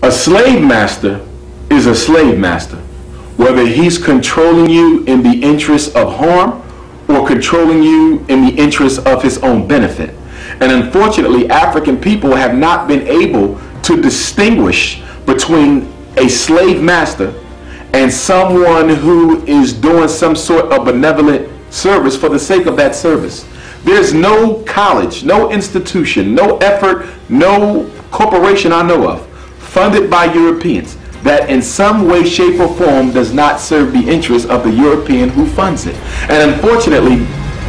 A slave master is a slave master, whether he's controlling you in the interest of harm or controlling you in the interest of his own benefit. And unfortunately, African people have not been able to distinguish between a slave master and someone who is doing some sort of benevolent service for the sake of that service. There's no college, no institution, no effort, no corporation I know of funded by Europeans that in some way, shape, or form does not serve the interests of the European who funds it. And unfortunately,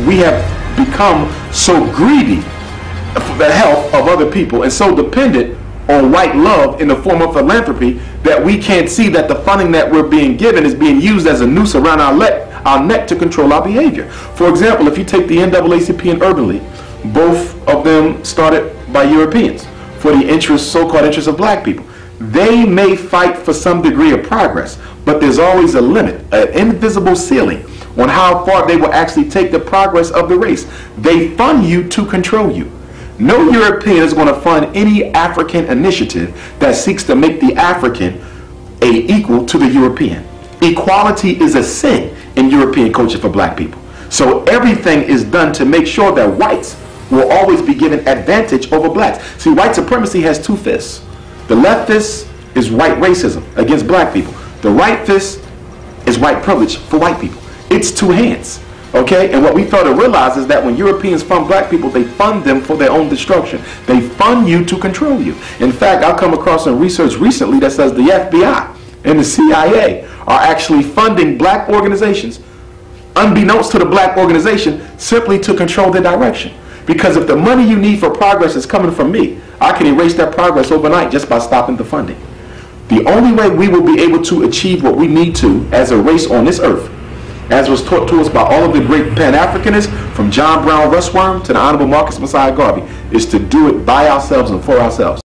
we have become so greedy for the health of other people and so dependent on white love in the form of philanthropy that we can't see that the funding that we're being given is being used as a noose around our neck to control our behavior. For example, if you take the NAACP and Urban League, both of them started by Europeans for the interests, so-called interests of black people. They may fight for some degree of progress, but there's always a limit, an invisible ceiling on how far they will actually take the progress of the race. They fund you to control you. No European is going to fund any African initiative that seeks to make the African equal to the European. Equality is a sin in European culture for black people. So everything is done to make sure that whites will always be given advantage over blacks. See, white supremacy has two fists. The left fist is white racism against black people. The right fist is white privilege for white people. It's two hands. Okay? And what we fail to realize is that when Europeans fund black people, they fund them for their own destruction. They fund you to control you. In fact, I've come across some research recently that says the FBI and the CIA are actually funding black organizations, unbeknownst to the black organization, simply to control their direction. Because if the money you need for progress is coming from me, I can erase that progress overnight just by stopping the funding. The only way we will be able to achieve what we need to as a race on this earth, as was taught to us by all of the great Pan-Africanists, from John Brown Russwurm to the Honorable Marcus Messiah Garvey, is to do it by ourselves and for ourselves.